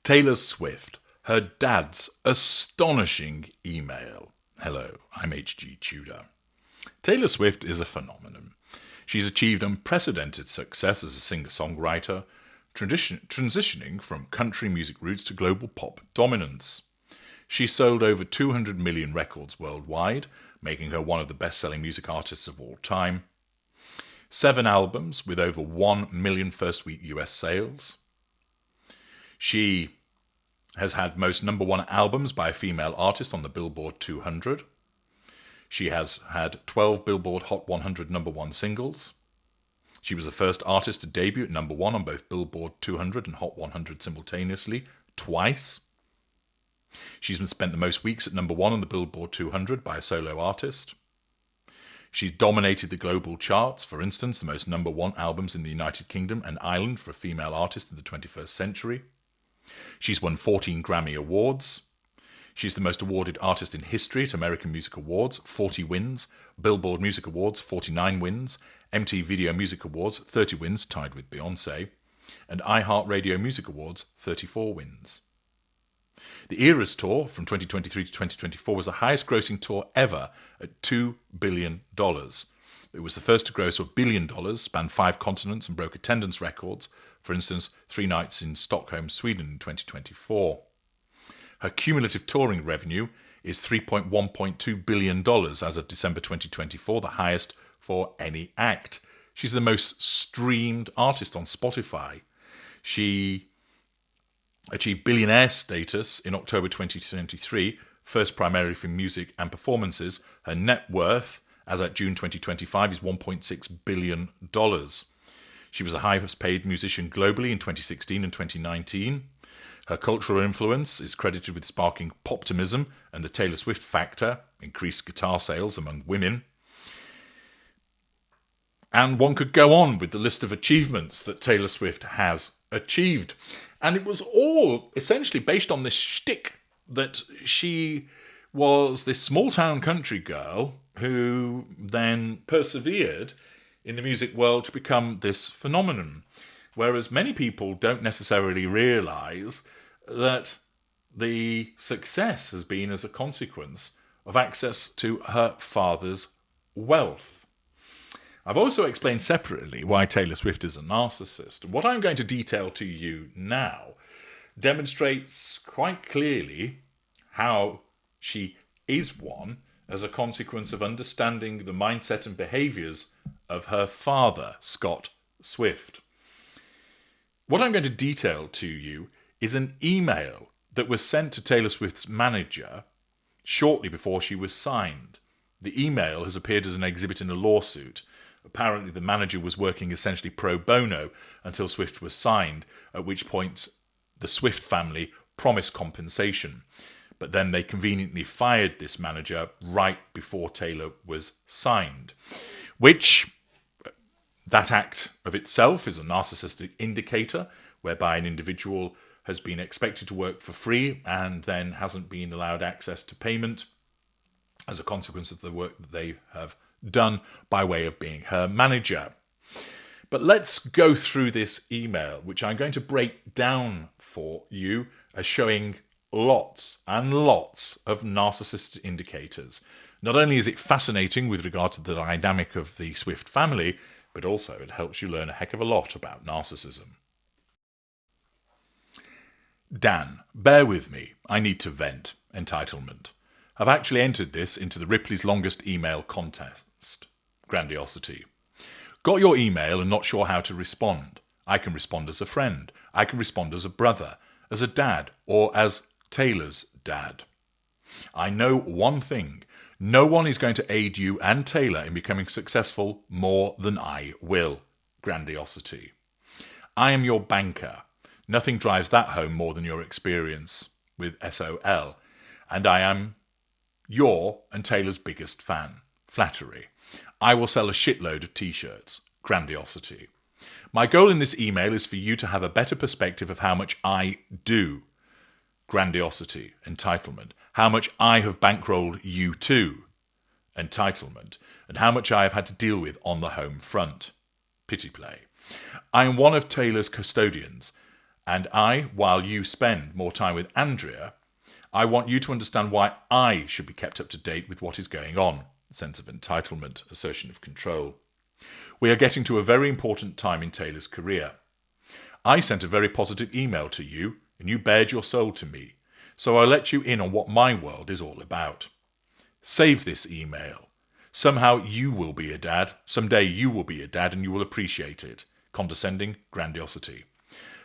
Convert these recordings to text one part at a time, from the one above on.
Taylor Swift, her dad's astonishing email. Hello, I'm H.G. Tudor. Taylor Swift is a phenomenon. She's achieved unprecedented success as a singer-songwriter, transitioning from country music roots to global pop dominance. She sold over 200 million records worldwide, making her one of the best-selling music artists of all time. 7 albums with over 1 million first-week US sales. She has had most number one albums by a female artist on the Billboard 200. She has had 12 Billboard Hot 100 number one singles. She was the first artist to debut at number one on both Billboard 200 and Hot 100 simultaneously, twice. She's spent the most weeks at number one on the Billboard 200 by a solo artist. She's dominated the global charts, for instance, the most number one albums in the United Kingdom and Ireland for a female artist in the 21st century. She's won 14 Grammy Awards. She's the most awarded artist in history at American Music Awards, 40 wins, Billboard Music Awards, 49 wins, MTV Video Music Awards, 30 wins, tied with Beyoncé, and iHeartRadio Music Awards, 34 wins. The Eras Tour from 2023 to 2024 was the highest grossing tour ever at $2 billion. It was the first to gross $1 billion, spanned 5 continents and broke attendance records, for instance, 3 nights in Stockholm, Sweden in 2024. Her cumulative touring revenue is $3.1.2 billion as of December 2024, the highest for any act. She's the most streamed artist on Spotify. She achieved billionaire status in October 2023, first primarily for music and performances. Her net worth, as at June 2025, is $1.6 billion. She was the highest paid musician globally in 2016 and 2019. Her cultural influence is credited with sparking poptimism and the Taylor Swift factor, increased guitar sales among women. And one could go on with the list of achievements that Taylor Swift has achieved. And it was all essentially based on this shtick that she was this small-town country girl who then persevered in the music world to become this phenomenon. Whereas many people don't necessarily realise that the success has been as a consequence of access to her father's wealth. I've also explained separately why Taylor Swift is a narcissist. What I'm going to detail to you now demonstrates quite clearly how she is one as a consequence of understanding the mindset and behaviours of her father, Scott Swift. What I'm going to detail to you is an email that was sent to Taylor Swift's manager shortly before she was signed. The email has appeared as an exhibit in a lawsuit. Apparently, the manager was working essentially pro bono until Swift was signed, at which point the Swift family promised compensation. But then they conveniently fired this manager right before Taylor was signed, which that act of itself is a narcissistic indicator whereby an individual has been expected to work for free and then hasn't been allowed access to payment as a consequence of the work that they have done by way of being her manager. But let's go through this email, which I'm going to break down for you as showing lots and lots of narcissist indicators. Not only is it fascinating with regard to the dynamic of the Swift family, but also it helps you learn a heck of a lot about narcissism. Dan, bear with me. I need to vent. Entitlement. I've actually entered this into the Ripley's longest email contest. Grandiosity. Got your email and not sure how to respond. I can respond as a friend. I can respond as a brother, as a dad, or as Taylor's dad. I know one thing. No one is going to aid you and Taylor in becoming successful more than I will. Grandiosity. I am your banker. Nothing drives that home more than your experience with SOL. And I am your and Taylor's biggest fan. Flattery. I will sell a shitload of t-shirts. Grandiosity. My goal in this email is for you to have a better perspective of how much I do. Grandiosity. Entitlement. How much I have bankrolled you to. Entitlement. And how much I have had to deal with on the home front. Pity play. I am one of Taylor's custodians, And while you spend more time with Andrea, I want you to understand why I should be kept up to date with what is going on. Sense of entitlement, assertion of control. We are getting to a very important time in Taylor's career. I sent a very positive email to you, and you bared your soul to me, so I'll let you in on what my world is all about. Save this email. Somehow you will be a dad. Someday you will be a dad and you will appreciate it. Condescending grandiosity.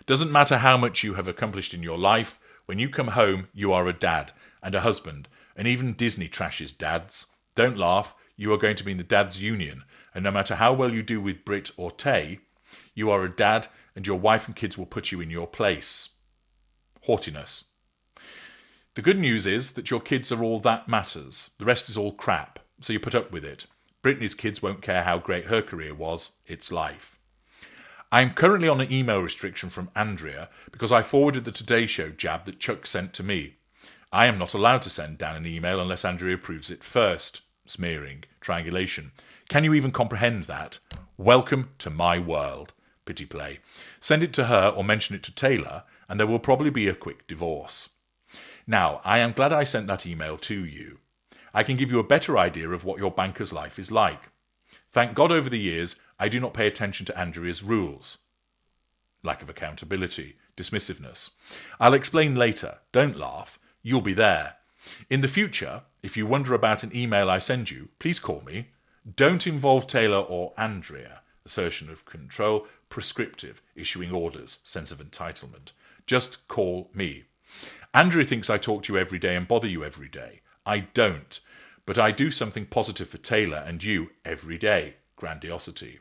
Doesn't matter how much you have accomplished in your life, when you come home you are a dad and a husband, and even Disney trashes dads. Don't laugh, you are going to be in the dads union, and no matter how well you do with Brit or Tay, you are a dad and your wife and kids will put you in your place. Haughtiness. The good news is that your kids are all that matters. The rest is all crap, so you put up with it. Brittany's kids won't care how great her career was. It's life. I am currently on an email restriction from Andrea because I forwarded the Today Show jab that Chuck sent to me. I am not allowed to send Dan an email unless Andrea approves it first. Smearing. Triangulation. Can you even comprehend that? Welcome to my world. Pity play. Send it to her or mention it to Taylor, and there will probably be a quick divorce. Now, I am glad I sent that email to you. I can give you a better idea of what your banker's life is like. Thank God over the years, I do not pay attention to Andrea's rules. Lack of accountability, dismissiveness. I'll explain later. Don't laugh. You'll be there. In the future, if you wonder about an email I send you, please call me. Don't involve Taylor or Andrea. Assertion of control, prescriptive, issuing orders, sense of entitlement. Just call me. Andrea thinks I talk to you every day and bother you every day. I don't, but I do something positive for Taylor and you every day. Grandiosity.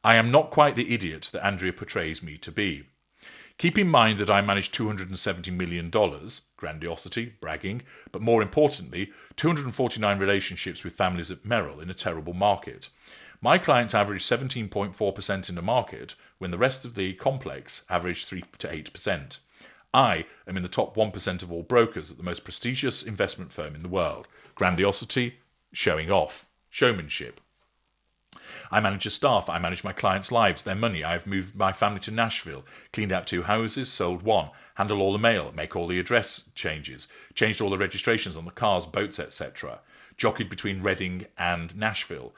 I am not quite the idiot that Andrea portrays me to be. Keep in mind that I manage $270 million, grandiosity, bragging, but more importantly, 249 relationships with families at Merrill in a terrible market. My clients average 17.4% in the market, when the rest of the complex average 3 to 8%. I am in the top 1% of all brokers at the most prestigious investment firm in the world. Grandiosity, showing off, showmanship. I manage a staff, I manage my clients' lives, their money. I have moved my family to Nashville, cleaned out 2 houses, sold 1, handle all the mail, make all the address changes, changed all the registrations on the cars, boats, etc. Jockeyed between Reading and Nashville.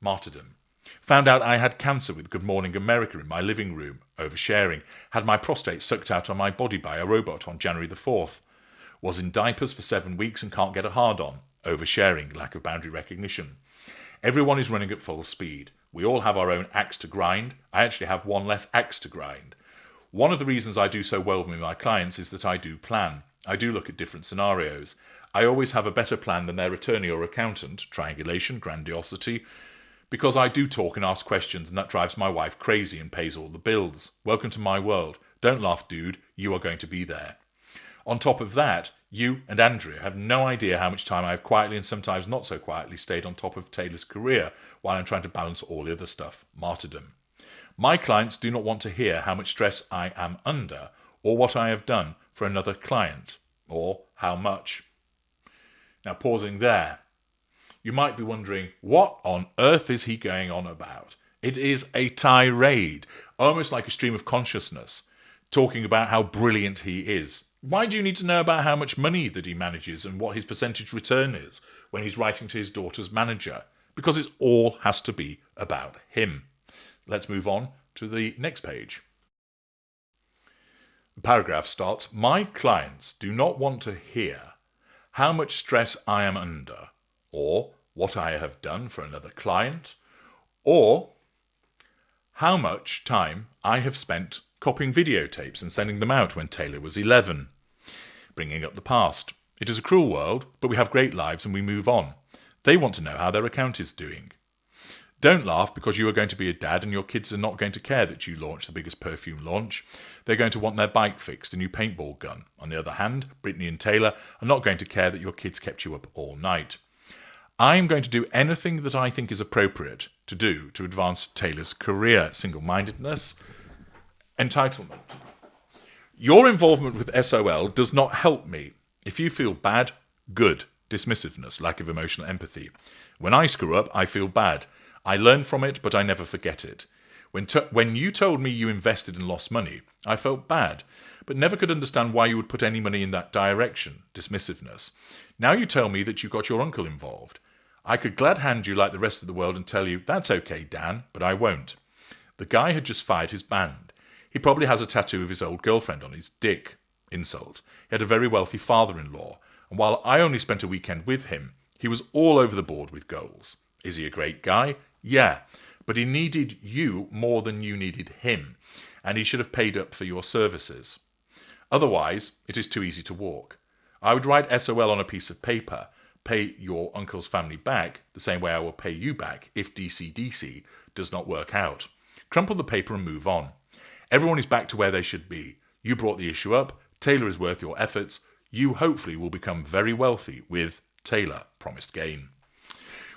Martyrdom. Found out I had cancer with Good Morning America in my living room. Oversharing. Had my prostate sucked out on my body by a robot on January the 4th. Was in diapers for 7 weeks and can't get a hard-on. Oversharing. Lack of boundary recognition. Everyone is running at full speed. We all have our own axe to grind. I actually have one less axe to grind. One of the reasons I do so well with my clients is that I do plan. I do look at different scenarios. I always have a better plan than their attorney or accountant. Triangulation, grandiosity. Because I do talk and ask questions, and that drives my wife crazy and pays all the bills. Welcome to my world. Don't laugh, dude. You are going to be there. On top of that, you and Andrea have no idea how much time I have quietly and sometimes not so quietly stayed on top of Taylor's career while I'm trying to balance all the other stuff. Martyrdom. My clients do not want to hear how much stress I am under, or what I have done for another client, or how much. Now, pausing there. You might be wondering, what on earth is he going on about? It is a tirade, almost like a stream of consciousness, talking about how brilliant he is. Why do you need to know about how much money that he manages and what his percentage return is when he's writing to his daughter's manager? Because it all has to be about him. Let's move on to the next page. The paragraph starts, my clients do not want to hear how much stress I am under, or what I have done for another client, or how much time I have spent copying videotapes and sending them out when Taylor was 11. Bringing up the past. It is a cruel world, but we have great lives and we move on. They want to know how their account is doing. Don't laugh because you are going to be a dad and your kids are not going to care that you launched the biggest perfume launch. They're going to want their bike fixed, a new paintball gun. On the other hand, Brittany and Taylor are not going to care that your kids kept you up all night. I am going to do anything that I think is appropriate to do to advance Taylor's career. Single-mindedness, entitlement. Your involvement with SOL does not help me. If you feel bad, good. Dismissiveness, lack of emotional empathy. When I screw up, I feel bad. I learn from it, but I never forget it. When you told me you invested and lost money, I felt bad, but never could understand why you would put any money in that direction. Dismissiveness. Now you tell me that you got your uncle involved. I could glad hand you like the rest of the world and tell you, that's okay, Dan, but I won't. The guy had just fired his band. He probably has a tattoo of his old girlfriend on his dick. Insult. He had a very wealthy father-in-law, and while I only spent a weekend with him, he was all over the board with goals. Is he a great guy? Yeah, but he needed you more than you needed him, and he should have paid up for your services. Otherwise, it is too easy to walk. I would write SOL on a piece of paper, pay your uncle's family back the same way I will pay you back if DC does not work out. Crumple the paper and move on. Everyone is back to where they should be. You brought the issue up. Taylor is worth your efforts. You hopefully will become very wealthy with Taylor, promised gain.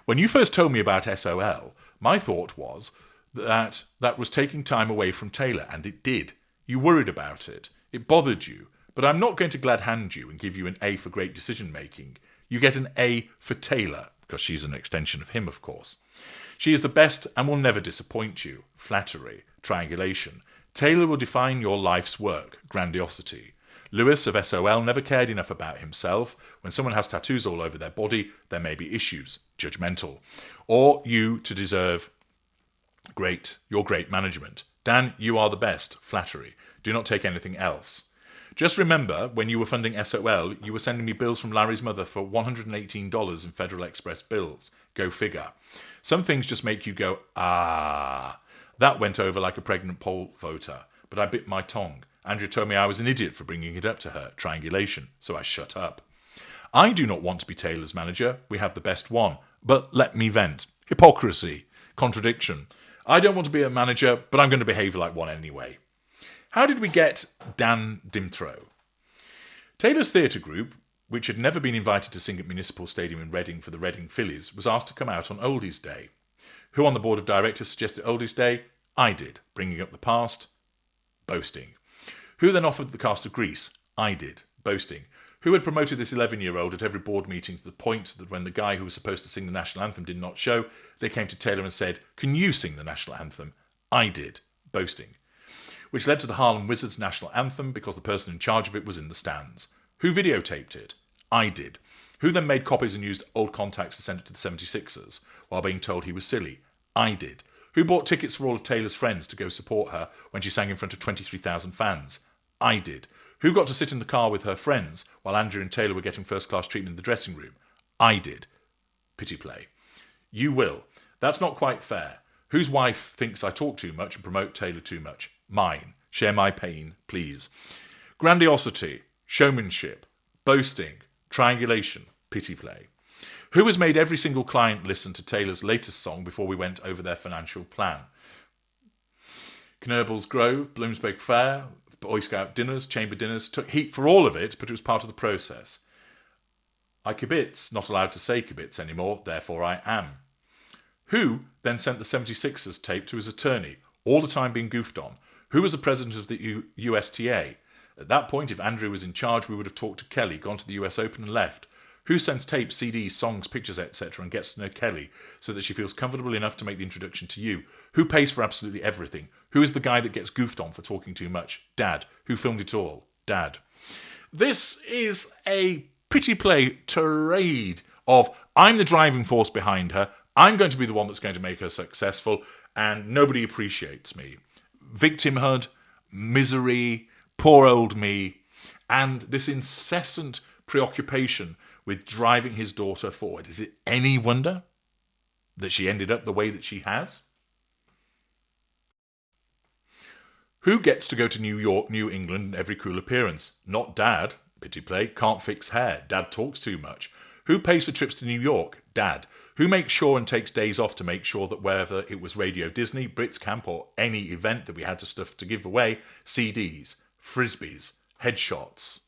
When you first told me about SOL, my thought was that was taking time away from Taylor, and it did. You worried about it. It bothered you. But I'm not going to glad hand you and give you an A for great decision making. You get an A for Taylor, because she's an extension of him, of course. She is the best and will never disappoint you. Flattery. Triangulation. Taylor will define your life's work. Grandiosity. Lewis of SOL never cared enough about himself. When someone has tattoos all over their body, there may be issues. Judgmental. Or you to deserve your great management. Dan, you are the best. Flattery. Do not take anything else. Just remember, when you were funding SOL, you were sending me bills from Larry's mother for $118 in Federal Express bills. Go figure. Some things just make you go, ah. That went over like a pregnant poll voter, but I bit my tongue. Andrea told me I was an idiot for bringing it up to her. Triangulation. So I shut up. I do not want to be Taylor's manager. We have the best one. But let me vent. Hypocrisy. Contradiction. I don't want to be a manager, but I'm going to behave like one anyway. How did we get Dan Dimthrow? Taylor's theatre group, which had never been invited to sing at Municipal Stadium in Reading for the Reading Phillies, was asked to come out on Oldies Day. Who on the board of directors suggested Oldies Day? I did. Bringing up the past? Boasting. Who then offered the cast of Grease? I did. Boasting. Who had promoted this 11-year-old at every board meeting to the point that when the guy who was supposed to sing the national anthem did not show, they came to Taylor and said, "Can you sing the national anthem?" I did. Boasting. Which led to the Harlem Wizards national anthem because the person in charge of it was in the stands. Who videotaped it? I did. Who then made copies and used old contacts to send it to the 76ers while being told he was silly? I did. Who bought tickets for all of Taylor's friends to go support her when she sang in front of 23,000 fans? I did. Who got to sit in the car with her friends while Andrew and Taylor were getting first-class treatment in the dressing room? I did. Pity play. You will. That's not quite fair. Whose wife thinks I talk too much and promote Taylor too much? Mine. Share my pain, please. Grandiosity. Showmanship. Boasting. Triangulation. Pity play. Who has made every single client listen to Taylor's latest song before we went over their financial plan? Knurbles Grove, Bloomsburg Fair, Boy Scout dinners, chamber dinners, took heat for all of it, but it was part of the process. I kibitz, not allowed to say kibitz anymore, therefore I am. Who then sent the 76ers tape to his attorney, all the time being goofed on? Who was the president of the USTA? At that point, if Andrew was in charge, we would have talked to Kelly, gone to the US Open and left. Who sends tapes, CDs, songs, pictures, etc. and gets to know Kelly so that she feels comfortable enough to make the introduction to you? Who pays for absolutely everything? Who is the guy that gets goofed on for talking too much? Dad. Who filmed it all? Dad. This is a pity play tirade of I'm the driving force behind her, I'm going to be the one that's going to make her successful, and nobody appreciates me. Victimhood, misery, poor old me, and this incessant preoccupation with driving his daughter forward. Is it any wonder that she ended up the way that she has? Who gets to go to New York, New England, every cool appearance? Not Dad. Pity play. Can't fix hair. Dad talks too much. Who pays for trips to New York? Dad. Who makes sure and takes days off to make sure that wherever it was Radio Disney, Brits Camp, or any event that we had to stuff to give away, CDs, frisbees, headshots?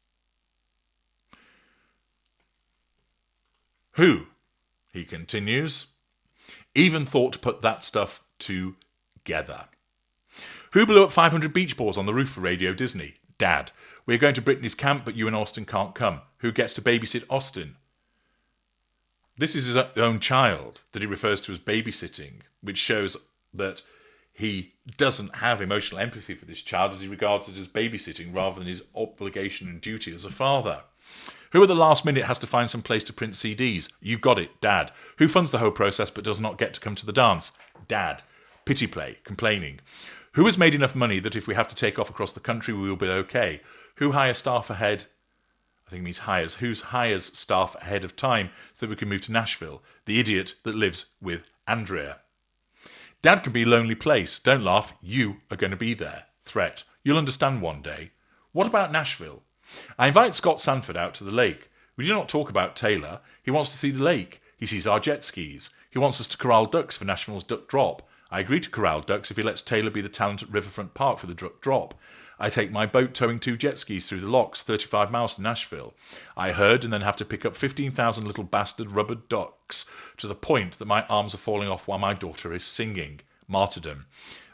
Who, he continues, even thought to put that stuff together? Who blew up 500 beach balls on the roof for Radio Disney? Dad. We're going to Britney's camp, but you and Austin can't come. Who gets to babysit Austin? This is his own child that he refers to as babysitting, which shows that he doesn't have emotional empathy for this child as he regards it as babysitting rather than his obligation and duty as a father. Who at the last minute has to find some place to print CDs? You got it, Dad. Who funds the whole process but does not get to come to the dance? Dad. Pity play, complaining. Who has made enough money that if we have to take off across the country we will be okay? Who hires staff ahead? I think it means hires. Who hires staff ahead of time so that we can move to Nashville? The idiot that lives with Andrea. Dad can be a lonely place. Don't laugh. You are going to be there. Threat. You'll understand one day. What about Nashville? I invite Scott Sanford out to the lake. We do not talk about Taylor. He wants to see the lake. He sees our jet skis. He wants us to corral ducks for Nashville's duck drop. I agree to corral ducks if he lets Taylor be the talent at Riverfront Park for the duck drop. I take my boat towing 2 jet skis through the locks, 35 miles to Nashville. I herd and then have to pick up 15,000 little bastard rubber ducks to the point that my arms are falling off while my daughter is singing. Martyrdom.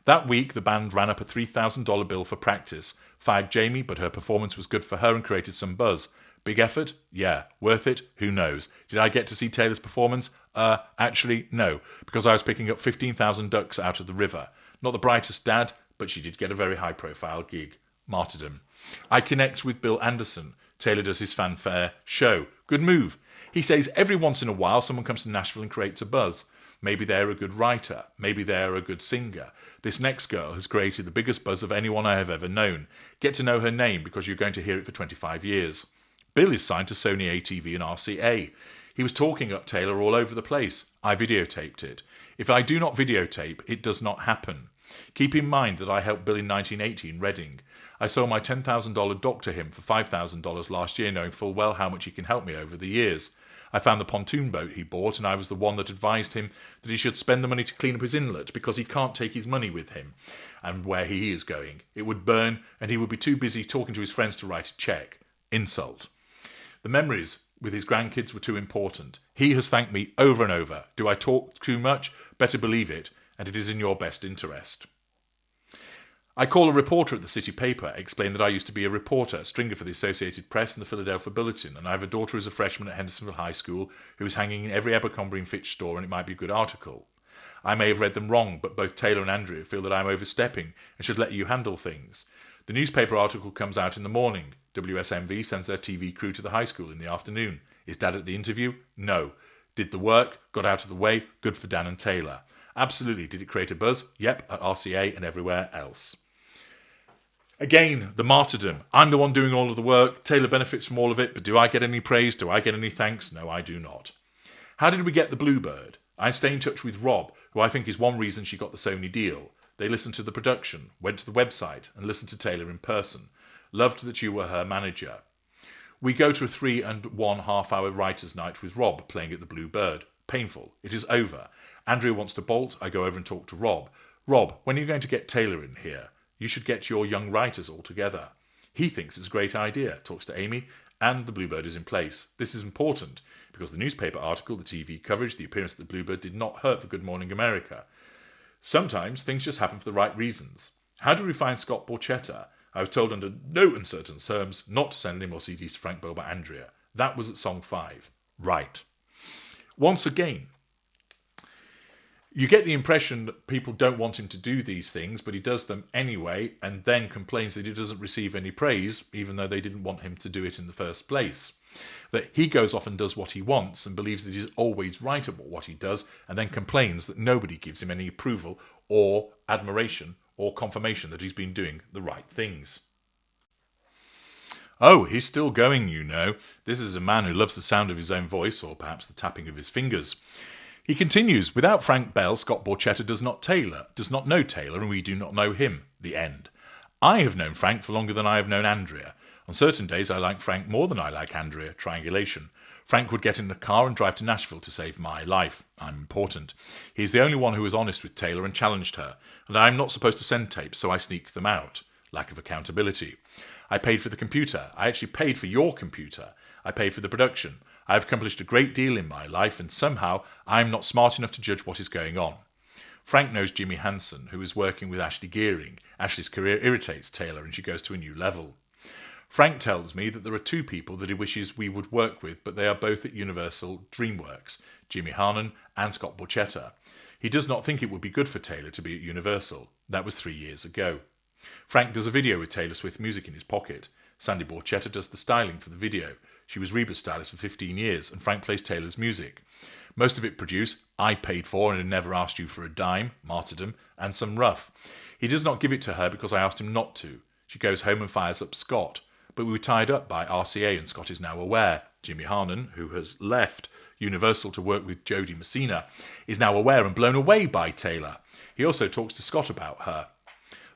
That week, the band ran up a $3,000 bill for practice. Fired Jamie, but her performance was good for her and created some buzz. Big effort? Yeah. Worth it? Who knows? Did I get to see Taylor's performance? Actually, no, because I was picking up 15,000 ducks out of the river. Not the brightest dad, but she did get a very high-profile gig. Martyrdom. I connect with Bill Anderson. Taylor does his fanfare show. Good move. He says every once in a while someone comes to Nashville and creates a buzz. Maybe they're a good writer. Maybe they're a good singer. This next girl has created the biggest buzz of anyone I have ever known. Get to know her name because you're going to hear it for 25 years. Bill is signed to Sony ATV and RCA. He was talking up Taylor all over the place. I videotaped it. If I do not videotape, it does not happen. Keep in mind that I helped Bill in 1980 in Reading. I sold my $10,000 dock to him for $5,000 last year, knowing full well how much he can help me over the years. I found the pontoon boat he bought, and I was the one that advised him that he should spend the money to clean up his inlet because he can't take his money with him and where he is going. It would burn, and he would be too busy talking to his friends to write a cheque. Insult. The memories with his grandkids were too important. He has thanked me over and over. Do I talk too much? Better believe it, and it is in your best interest. I call a reporter at the city paper, explain that I used to be a reporter, stringer for the Associated Press and the Philadelphia Bulletin, and I have a daughter who's a freshman at Hendersonville High School who is hanging in every Abercrombie & Fitch store, and it might be a good article. I may have read them wrong, but both Taylor and Andrea feel that I'm overstepping and should let you handle things. The newspaper article comes out in the morning. WSMV sends their TV crew to the high school in the afternoon. Is Dad at the interview? No. Did the work, got out of the way, good for Dan and Taylor. Absolutely. Did it create a buzz? Yep, at RCA and everywhere else. Again, the martyrdom. I'm the one doing all of the work. Taylor benefits from all of it, but do I get any praise? Do I get any thanks? No, I do not. How did we get the Bluebird? I stay in touch with Rob, who I think is one reason she got the Sony deal. They listened to the production, went to the website, and listened to Taylor in person. Loved that you were her manager. We go to a 3 1/2 hour writer's night with Rob playing at the Bluebird. Painful. It is over. Andrea wants to bolt. I go over and talk to Rob. Rob, when are you going to get Taylor in here? You should get your young writers all together. He thinks it's a great idea, talks to Amy, and the Bluebird is in place. This is important, because the newspaper article, the TV coverage, the appearance of the Bluebird did not hurt for Good Morning America. Sometimes things just happen for the right reasons. How do we find Scott Borchetta? I was told under no uncertain terms not to send any more CDs to Frank Bowl by Andrea. That was at song 5. Right. Once again, you get the impression that people don't want him to do these things, but he does them anyway, and then complains that he doesn't receive any praise, even though they didn't want him to do it in the first place. That he goes off and does what he wants and believes that he's always right about what he does, and then complains that nobody gives him any approval or admiration or confirmation that he's been doing the right things. Oh, he's still going, you know. This is a man who loves the sound of his own voice, or perhaps the tapping of his fingers. He continues, without Frank Bell, Scott Borchetta does not know Taylor, and we do not know him. The end. I have known Frank for longer than I have known Andrea. On certain days I like Frank more than I like Andrea. Triangulation. Frank would get in the car and drive to Nashville to save my life. I'm important. He is the only one who was honest with Taylor and challenged her, and I am not supposed to send tapes, so I sneak them out. Lack of accountability. I paid for the computer. I actually paid for your computer. I paid for the production. I have accomplished a great deal in my life, and somehow I am not smart enough to judge what is going on. Frank knows Jimmy Hansen, who is working with Ashley Gearing. Ashley's career irritates Taylor, and she goes to a new level. Frank tells me that there are 2 people that he wishes we would work with, but they are both at Universal DreamWorks, Jimmy Harnan and Scott Borchetta. He does not think it would be good for Taylor to be at Universal. That was 3 years ago. Frank does a video with Taylor Swift music in his pocket. Sandy Borchetta does the styling for the video. She was Reba's stylist for 15 years, and Frank plays Taylor's music. Most of it produced, I paid for and had never asked you for a dime, martyrdom, and some rough. He does not give it to her because I asked him not to. She goes home and fires up Scott. But we were tied up by RCA, and Scott is now aware. Jimmy Harnan, who has left Universal to work with Jodie Messina, is now aware and blown away by Taylor. He also talks to Scott about her.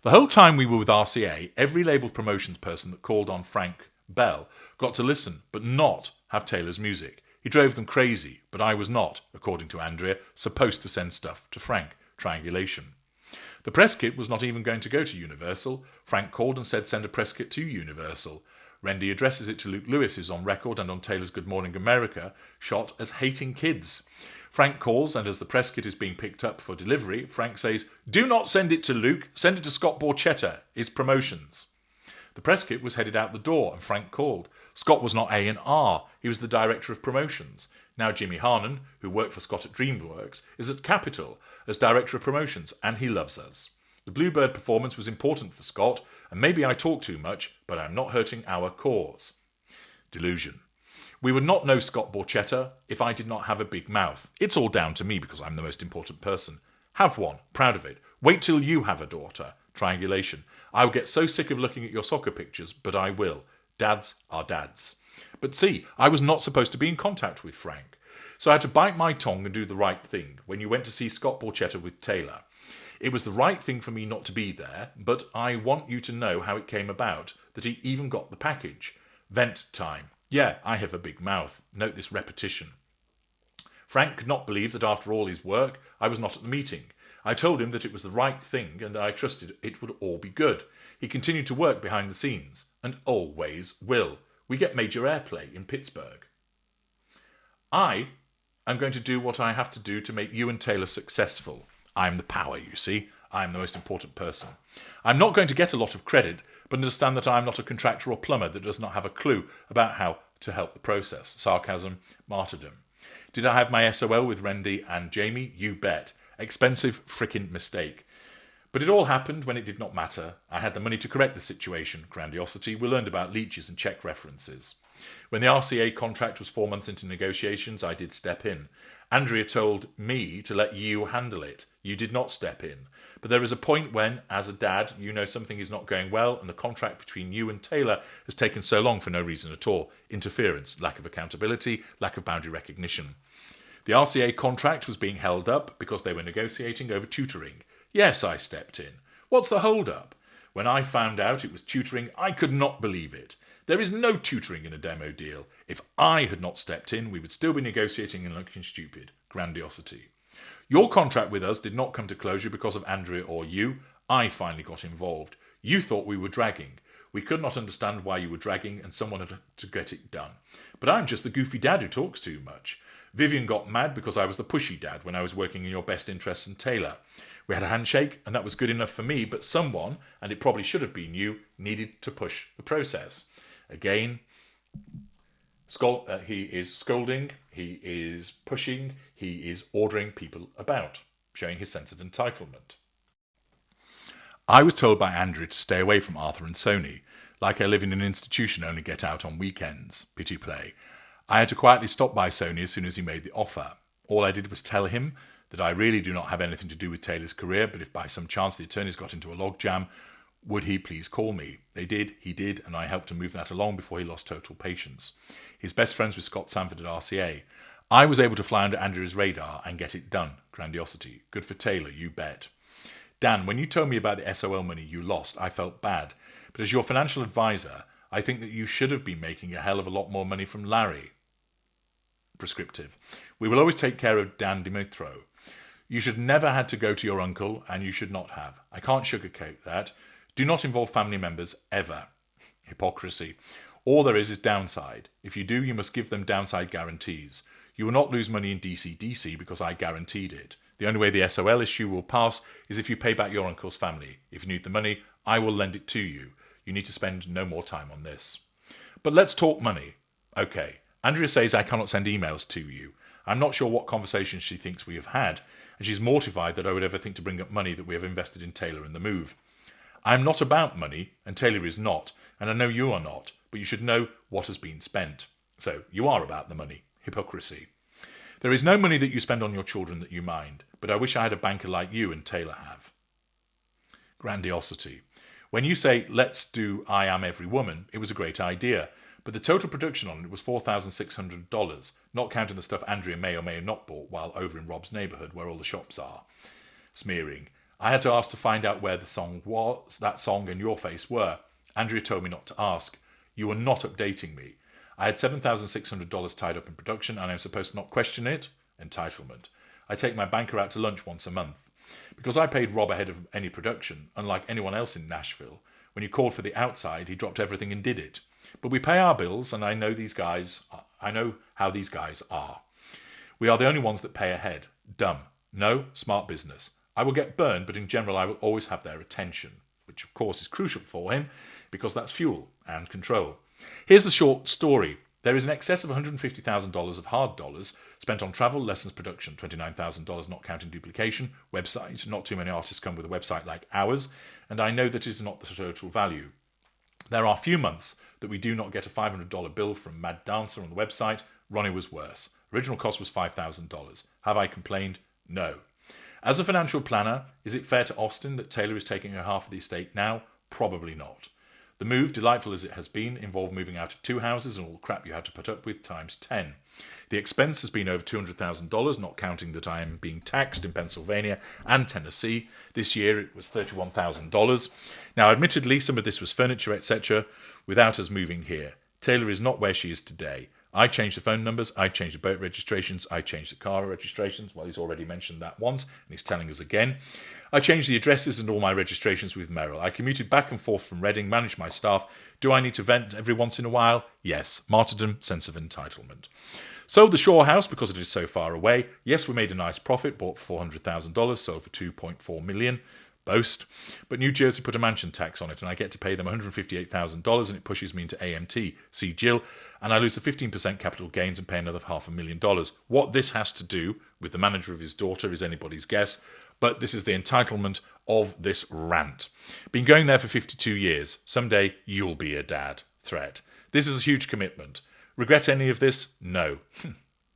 The whole time we were with RCA, every labelled promotions person that called on Frank Bell got to listen, but not have Taylor's music. He drove them crazy, but I was not, according to Andrea, supposed to send stuff to Frank. Triangulation. The press kit was not even going to go to Universal. Frank called and said send a press kit to Universal. Rendy addresses it to Luke Lewis, who's on record and on Taylor's Good Morning America, shot as hating kids. Frank calls, and as the press kit is being picked up for delivery, Frank says, do not send it to Luke, send it to Scott Borchetta, his promotions. The press kit was headed out the door, and Frank called. Scott was not A&R, he was the director of promotions. Now Jimmy Harnan, who worked for Scott at DreamWorks, is at Capitol as director of promotions, and he loves us. The Bluebird performance was important for Scott, and maybe I talk too much, but I'm not hurting our cause. Delusion. We would not know Scott Borchetta if I did not have a big mouth. It's all down to me because I'm the most important person. Have one. Proud of it. Wait till you have a daughter. Triangulation. I will get so sick of looking at your soccer pictures, but I will. Dads are dads. But see, I was not supposed to be in contact with Frank. So I had to bite my tongue and do the right thing when you went to see Scott Borchetta with Taylor. It was the right thing for me not to be there, but I want you to know how it came about, that he even got the package. Vent time. Yeah, I have a big mouth. Note this repetition. Frank could not believe that after all his work, I was not at the meeting. I told him that it was the right thing and I trusted it would all be good. He continued to work behind the scenes, and always will. We get major airplay in Pittsburgh. I am going to do what I have to do to make you and Taylor successful. I am the power, you see. I am the most important person. I'm not going to get a lot of credit, but understand that I am not a contractor or plumber that does not have a clue about how to help the process. Sarcasm, martyrdom. Did I have my SOL with Rendy and Jamie? You bet. Expensive frickin' mistake. But it all happened when it did not matter. I had the money to correct the situation. Grandiosity. We learned about leeches and check references. When the RCA contract was 4 months into negotiations, I did step in. Andrea told me to let you handle it. You did not step in. But there is a point when, as a dad, you know something is not going well and the contract between you and Taylor has taken so long for no reason at all. Interference, lack of accountability, lack of boundary recognition. The RCA contract was being held up because they were negotiating over tutoring. Yes, I stepped in. What's the hold-up? When I found out it was tutoring, I could not believe it. There is no tutoring in a demo deal. If I had not stepped in, we would still be negotiating and looking stupid. Grandiosity. Your contract with us did not come to closure because of Andrea or you. I finally got involved. You thought we were dragging. We could not understand why you were dragging and someone had to get it done. But I'm just the goofy dad who talks too much. Vivian got mad because I was the pushy dad when I was working in your best interests and Taylor. We had a handshake and that was good enough for me, but someone, and it probably should have been you, needed to push the process. Again, he is scolding, he is pushing, he is ordering people about, showing his sense of entitlement. I was told by Andrew to stay away from Arthur and Sony, like I live in an institution only get out on weekends. Pity play. I had to quietly stop by Sony as soon as he made the offer. All I did was tell him that I really do not have anything to do with Taylor's career, but if by some chance the attorneys got into a logjam, would he please call me? They did, he did, and I helped to move that along before he lost total patience. He's best friends with Scott Sanford at RCA. I was able to fly under Andrew's radar and get it done. Grandiosity. Good for Taylor, you bet. Dan, when you told me about the SOL money you lost, I felt bad. But as your financial advisor, I think that you should have been making a hell of a lot more money from Larry. Prescriptive. We will always take care of Dan Dimitro. You should never had to go to your uncle, and you should not have. I can't sugarcoat that. Do not involve family members, ever. Hypocrisy. All there is downside. If you do, you must give them downside guarantees. You will not lose money in DC because I guaranteed it. The only way the SOL issue will pass is if you pay back your uncle's family. If you need the money, I will lend it to you. You need to spend no more time on this. But let's talk money. Okay. Andrea says I cannot send emails to you. I'm not sure what conversations she thinks we have had. and she's mortified that I would ever think to bring up money that we have invested in Taylor and the move. I'm not about money, and Taylor is not, and I know you are not, but you should know what has been spent. So, you are about the money. Hypocrisy. There is no money that you spend on your children that you mind, but I wish I had a banker like you and Taylor have. Grandiosity. When you say, let's do I Am Every Woman, it was a great idea, but the total production on it was $4,600, not counting the stuff Andrea may or may have not bought while over in Rob's neighbourhood where all the shops are. Smearing. I had to ask to find out where the song was, that song and Your Face were. Andrea told me not to ask. You were not updating me. I had $7,600 tied up in production and I'm supposed to not question it? Entitlement. I take my banker out to lunch once a month. Because I paid Rob ahead of any production, unlike anyone else in Nashville, when you called for the outside, he dropped everything and did it. But we pay our bills, and I know how these guys are. We are the only ones that pay ahead. Dumb. No, smart business. I will get burned, but in general I will always have their attention, which of course is crucial for him, because that's fuel and control. Here's the short story. There is an excess of $150,000 of hard dollars spent on travel, lessons, production, $29,000 not counting duplication, website, not too many artists come with a website like ours, and I know that is not the total value. There are few months that we do not get a $500 bill from Mad Dancer on the website. Ronnie was worse. Original cost was $5,000. Have I complained? No. As a financial planner, is it fair to Austin that Taylor is taking her half of the estate now? Probably not. The move, delightful as it has been, involved moving out of 2 houses and all the crap you had to put up with times 10. The expense has been over $200,000, not counting that I am being taxed in Pennsylvania and Tennessee. This year it was $31,000. Now, admittedly, some of this was furniture, etc., without us moving here. Taylor is not where she is today. I changed the phone numbers, I changed the boat registrations, I changed the car registrations. Well, he's already mentioned that once, and he's telling us again. I changed the addresses and all my registrations with Merrill. I commuted back and forth from Reading, managed my staff. Do I need to vent every once in a while? Yes. Martyrdom, sense of entitlement. Sold the Shore house because it is so far away. Yes, we made a nice profit, bought for $400,000, sold for $2.4 million. Boast. But New Jersey put a mansion tax on it and I get to pay them $158,000 and it pushes me into AMT. See Jill. And I lose the 15% capital gains and pay another $500,000. What this has to do with the manager of his daughter is anybody's guess, but this is the entitlement of this rant. Been going there for 52 years. Someday you'll be a dad. Threat. This is a huge commitment. Regret any of this? No.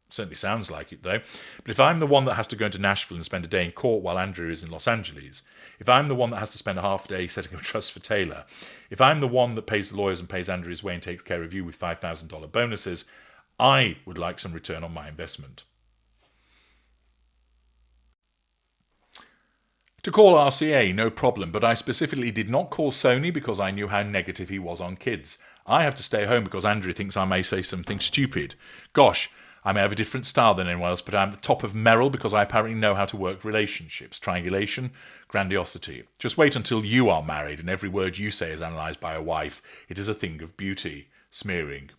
Certainly sounds like it, though. But if I'm the one that has to go into Nashville and spend a day in court while Andrew is in Los Angeles, if I'm the one that has to spend a half a day setting up a trust for Taylor, if I'm the one that pays the lawyers and pays Andrew his way and takes care of you with $5,000 bonuses, I would like some return on my investment. To call RCA, no problem, but I specifically did not call Sony because I knew how negative he was on kids. I have to stay home because Andrew thinks I may say something stupid. Gosh, I may have a different style than anyone else, but I'm at the top of Merrill because I apparently know how to work relationships. Triangulation, grandiosity. Just wait until you are married and every word you say is analysed by a wife. It is a thing of beauty. Smearing.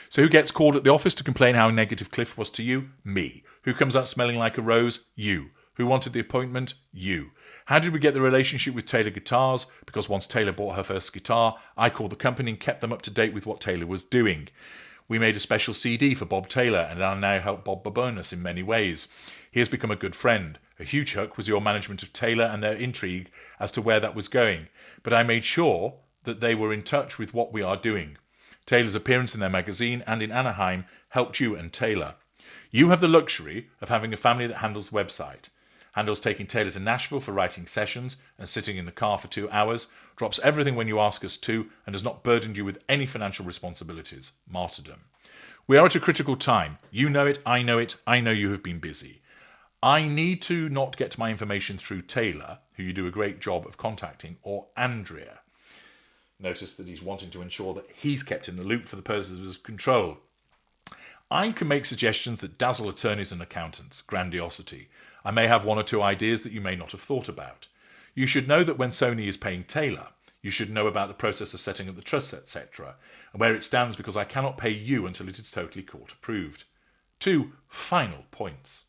So who gets called at the office to complain how negative Cliff was to you? Me. Who comes out smelling like a rose? You. Who wanted the appointment? You. How did we get the relationship with Taylor Guitars? Because once Taylor bought her first guitar, I called the company and kept them up to date with what Taylor was doing. We made a special CD for Bob Taylor, and I now help Bob Babonus in many ways. He has become a good friend. A huge hook was your management of Taylor and their intrigue as to where that was going. But I made sure that they were in touch with what we are doing. Taylor's appearance in their magazine and in Anaheim helped you and Taylor. You have the luxury of having a family that handles the website. Handles taking Taylor to Nashville for writing sessions and sitting in the car for 2 hours, drops everything when you ask us to, and has not burdened you with any financial responsibilities. Martyrdom. We are at a critical time. You know it, I know you have been busy. I need to not get my information through Taylor, who you do a great job of contacting, or Andrea. Notice that he's wanting to ensure that he's kept in the loop for the purposes of control. I can make suggestions that dazzle attorneys and accountants. Grandiosity. I may have 1 or 2 ideas that you may not have thought about. You should know that when Sony is paying Taylor, you should know about the process of setting up the trust, etc., and where it stands because I cannot pay you until it is totally court approved. 2 final points.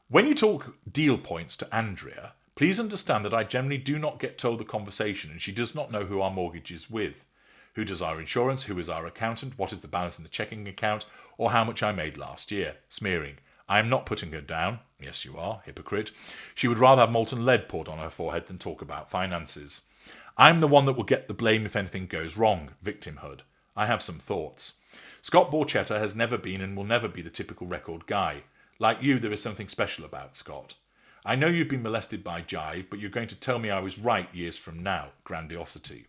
When you talk deal points to Andrea, please understand that I generally do not get told the conversation and she does not know who our mortgage is with. Who does our insurance? Who is our accountant? What is the balance in the checking account? Or how much I made last year? Smearing. I am not putting her down. Yes, you are, hypocrite. She would rather have molten lead poured on her forehead than talk about finances. I'm the one that will get the blame if anything goes wrong. Victimhood. I have some thoughts. Scott Borchetta has never been and will never be the typical record guy. Like you, there is something special about Scott. I know you've been molested by Jive, but you're going to tell me I was right years from now. Grandiosity.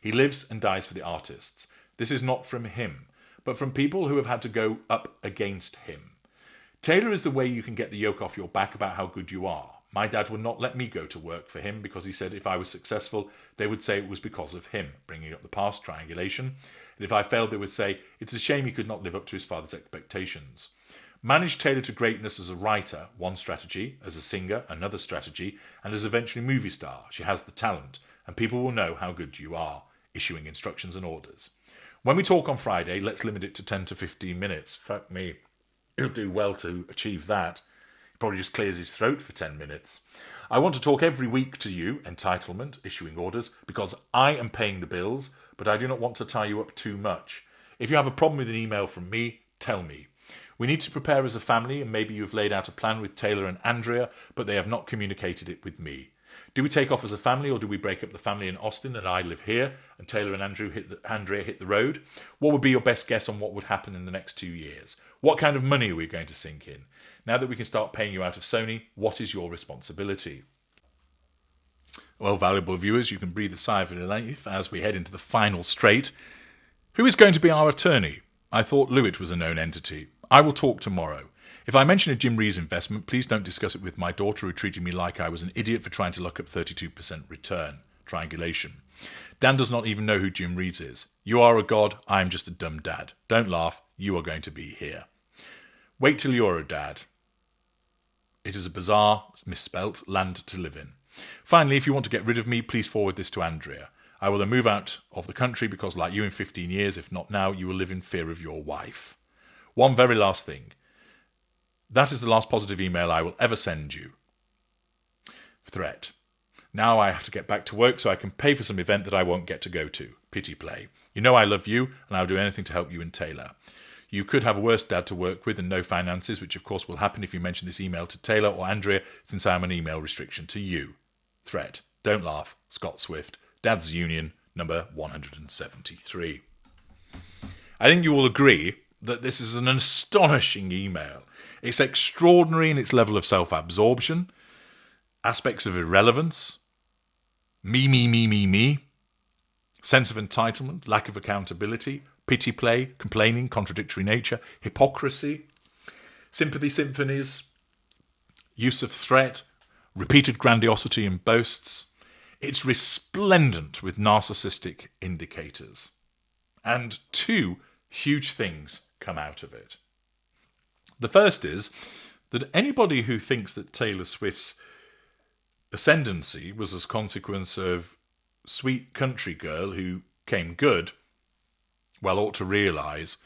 He lives and dies for the artists. This is not from him, but from people who have had to go up against him. Taylor is the way you can get the yoke off your back about how good you are. My dad would not let me go to work for him because he said if I was successful, they would say it was because of him, bringing up the past triangulation. And if I failed, they would say it's a shame he could not live up to his father's expectations. Manage Taylor to greatness as a writer, one strategy, as a singer, another strategy, and as eventually movie star. She has the talent, and people will know how good you are, issuing instructions and orders. When we talk on Friday, let's limit it to 10 to 15 minutes. Fuck me. He'll do well to achieve that. He probably just clears his throat for 10 minutes. I want to talk every week to you, entitlement, issuing orders, because I am paying the bills, but I do not want to tie you up too much. If you have a problem with an email from me, tell me. We need to prepare as a family, and maybe you've laid out a plan with Taylor and Andrea, but they have not communicated it with me. Do we take off as a family, or do we break up the family in Austin and I live here, and Taylor and Andrea hit the road? What would be your best guess on what would happen in the next 2 years? What kind of money are we going to sink in? Now that we can start paying you out of Sony, what is your responsibility? Well, valuable viewers, you can breathe a sigh of relief as we head into the final straight. Who is going to be our attorney? I thought Lewitt was a known entity. I will talk tomorrow. If I mention a Jim Reeves investment, please don't discuss it with my daughter who treated me like I was an idiot for trying to lock up 32% return. Triangulation. Dan does not even know who Jim Reeves is. You are a god, I am just a dumb dad. Don't laugh, you are going to be here. Wait till you're a dad. It is a bizarre, misspelt, land to live in. Finally, if you want to get rid of me, please forward this to Andrea. I will then move out of the country because, like you in 15 years, if not now, you will live in fear of your wife. One very last thing. That is the last positive email I will ever send you. Threat. Now I have to get back to work so I can pay for some event that I won't get to go to. Pity play. You know I love you, and I'll do anything to help you and Taylor. You could have a worse dad to work with and no finances, which of course will happen if you mention this email to Taylor or Andrea, since I am an email restriction to you. Threat. Don't laugh. Scott Swift. Dad's Union, number 173. I think you will agree that this is an astonishing email. It's extraordinary in its level of self-absorption, aspects of irrelevance, me, sense of entitlement, lack of accountability, pity play, complaining, contradictory nature, hypocrisy, sympathy symphonies, use of threat, repeated grandiosity and boasts. It's resplendent with narcissistic indicators. And two huge things come out of it. The first is that anybody who thinks that Taylor Swift's ascendancy was as a consequence of sweet country girl who came good, well, ought to realise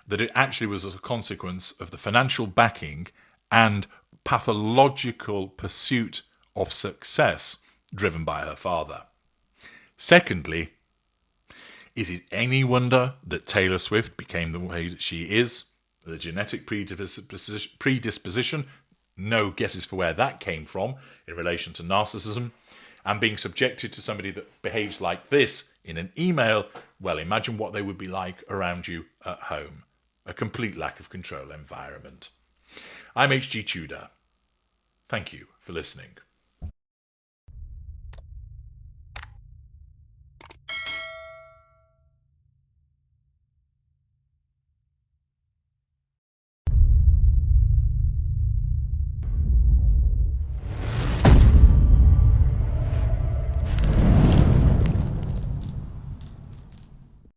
that it actually was as a consequence of the financial backing and pathological pursuit of success driven by her father. Secondly, is it any wonder that Taylor Swift became the way that she is? The genetic predisposition, no guesses for where that came from in relation to narcissism, and being subjected to somebody that behaves like this in an email, well, imagine what they would be like around you at home. A complete lack of control environment. I'm H.G. Tudor. Thank you for listening.